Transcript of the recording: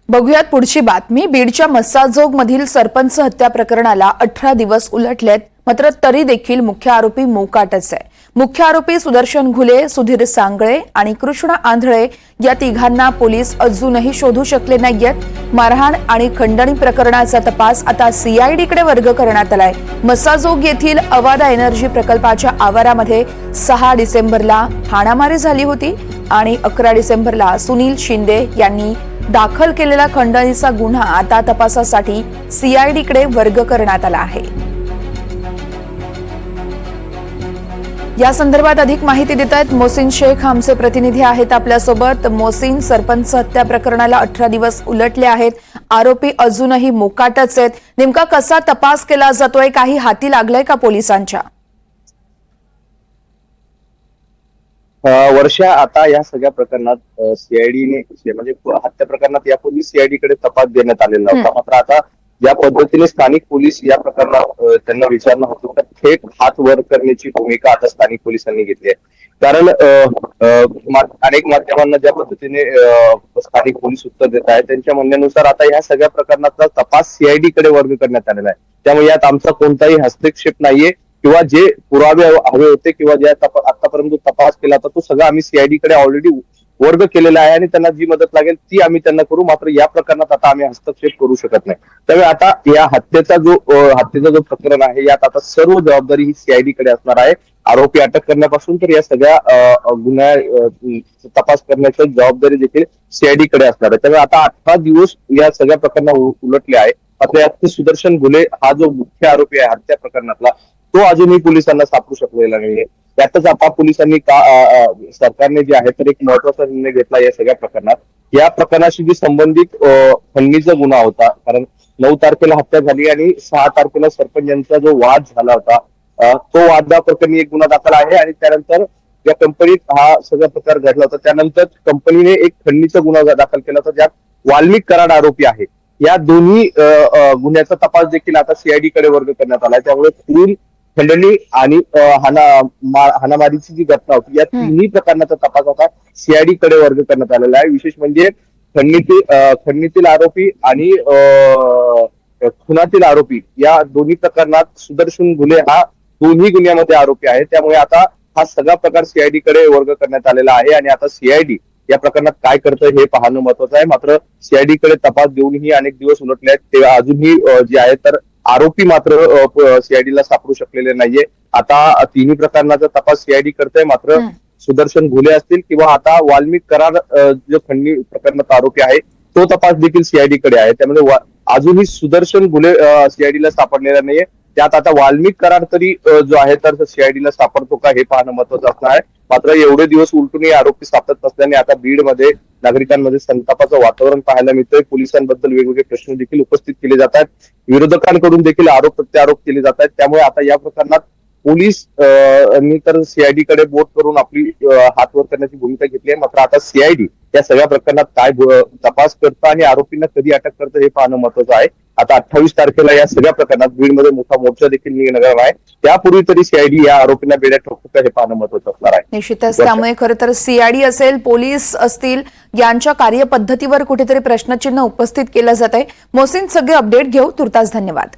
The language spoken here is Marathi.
बघूयात पुढची बातमी। बीडच्या मस्साजोग मधील सरपंच हत्या प्रकरणाला 18 दिवस उलटलेत, मात्र तरी देखील मुख्य आरोपी मोकाटच आहे। मुख्य आरोपी सुदर्शन घुले, सुधीर सांगळे आणि कृष्ण आंधळे या तिघांना पोलीस अजूनही शोधू शकले नाहीयेत। मारहाण आणि खंडणी प्रकरणाचा तपास आता सीआयडीकडे वर्ग करण्यात आलाय। मस्साजोग येथील अवादा एनर्जी प्रकल्पाच्या आवारामध्ये 6 डिसेंबरला हाणामारी झाली होती आणि 11 डिसेंबरला सुनील शिंदे यांनी दाखल केलेला खंडणीचा गुन्हा आता तपासासाठी सीआयडीकडे वर्ग करण्यात आला आहे। या संदर्भात अधिक माहिती देत आहेत मोहसिन शेख, आमचे प्रतिनिधी आहेत आपल्यासोबत। मोहसिन, सरपंच हत्या प्रकरणाला 18 दिवस उलटले आहेत, आरोपी अजूनही मोकाटच आहेत। नेमका कसा तपास केला जातोय, काही हाती लागलंय का पोलिसांच्या? वर्षा, आता या सगळ्या प्रकरणात सीआयडीने म्हणजे हत्या प्रकरणात यापूर्वी सीआयडीकडे तपास देण्यात आलेला होता, मात्र आता ज्या पद्धतीने स्थानिक पोलीस या प्रकरणात त्यांना विचारणा होतो, तर थेट हात वर करण्याची भूमिका आता स्थानिक पोलिसांनी घेतली आहे। कारण अनेक माध्यमांना ज्या पद्धतीने स्थानिक पोलीस उत्तर देत आहेत त्यांच्या म्हणण्यानुसार आता या सगळ्या प्रकरणाचा तपास सीआयडीकडे वर्ग करण्यात आलेला आहे। त्यामुळे यात आमचा कोणताही हस्तक्षेप नाहीये किंवा जे पुरावे हवे होते किंवा ज्या आतापर्यंत तपास केला होता तो सगळा आम्ही सीआयडीकडे ऑलरेडी वर्ग केलेला आहे आणि त्यांना जी मदत लागेल ती आम्ही त्यांना करू, मात्र या प्रकरणात आता आम्ही हस्तक्षेप करू शकत नाही। त्यामुळे आता या हत्येचा जो प्रकरण आहे यात आता सर्व जबाबदारी ही सीआयडीकडे असणार आहे। आरोपी अटक करण्यापासून तर या सगळ्या गुन्हा तपास करण्याची जबाबदारी देखील सीआयडीकडे असणार आहे। त्यामुळे आता 18 दिवस या सगळ्या प्रकरणात उलटले आहे। मात्र यात सुदर्शन घुले हा जो मुख्य आरोपी आहे हत्या प्रकरणातला, तो अजूनही पोलिसांना सापडू शकलेला नाहीये। त्यातच आता पोलिसांनी सरकारने जे आहे तर एक महत्वाचा निर्णय घेतला या सगळ्या प्रकरणात। या प्रकरणाशी जी संबंधित खंडणीचा गुन्हा होता, कारण 9 तारखेला हत्या झाली आणि 6 तारखेला सरपंचांचा जो वाद झाला होता, तो वादा प्रकरणी एक गुन्हा दाखल आहे आणि त्यानंतर ज्या कंपनीत हा सगळा प्रकार घडला होता त्यानंतर कंपनीने एक खंडणीचा गुन्हा दाखल केला होता, ज्यात वाल्मिक कराड आरोपी आहे। या दोन्ही गुन्ह्याचा तपास देखील आता सीआयडीकडे वर्ग करण्यात आलाय। त्यामुळे खून, खंडणी आणि हाणामारीची जी घटना होती या तिन्ही प्रकरणाचा तपास आता सीआयडीकडे वर्ग करण्यात आलेला आहे। विशेष म्हणजे खंडणीतील आरोपी आणि खुनातील आरोपी या दोन्ही प्रकरणात सुदर्शन घुले हा दोन्ही गुन्ह्यामध्ये आरोपी आहे। त्यामुळे आता हा सगळा प्रकार सीआयडीकडे वर्ग करण्यात आलेला आहे आणि आता सीआयडी या प्रकरणात काय करतं हे पाहणं महत्वाचं आहे। मात्र सीआयडीकडे तपास देऊनही अनेक दिवस उलटले आहेत, ते अजूनही जे आहे तर आरोपी मात्र सीआयडीला सापडू शकलेले नाहीये। आता तिन्ही प्रकरणाचा तपास सीआयडी करते, मात्र सुदर्शन घुले असतील किंवा आता वाल्मिक कराड जो खंडणी प्रकरणात आरोपी आहे तो तपास देखील सीआयडीकडे आहे। त्यामुळे अजूनही सुदर्शन घुले सीआयडीला सापडलेला नाहीये। त्यात आता वाल्मिक कराड तरी जो आहे तर सीआयडीला सापडतो का हे पाहणं महत्वाचं असणार आहे। मात्र एवढे दिवस उलटूनही आरोपी सापडत नसल्याने आता बीडमध्ये नागरिकांमध्ये संतापाचं वातावरण पाहायला मिळतंय। पोलिसांबद्दल वेगवेगळे प्रश्न देखील उपस्थित केले जात आहेत, विरोधकांकडून देखील आरोप प्रत्यारोप केले जात आहेत। त्यामुळे आता या प्रकरणात पोलीस तर सीआयडीकडे बोट करून आपली हात वर करण्याची भूमिका घेतली आहे। मात्र आता सीआयडी या सगळ्या प्रकरणात काय तपास करतं आणि आरोपींना कधी अटक करतं हे पाहणं महत्वाचं आहे। आता 28 तारखेला या सगळ्या प्रकरणात बीडमध्ये मोठा मोर्चा देखील निघणार आहे। त्यापूर्वी तरी सीआयडी या आरोपींना बेड्या ठोकतो का हे पाहणं महत्वाचं असणार आहे। निश्चितच, त्यामुळे खरं तर सीआयडी असेल, पोलीस असतील, यांच्या कार्यपद्धतीवर कुठेतरी प्रश्नचिन्ह उपस्थित केलं जात आहे। मोहसिन, सगळे अपडेट घेऊ, तुर्तास धन्यवाद।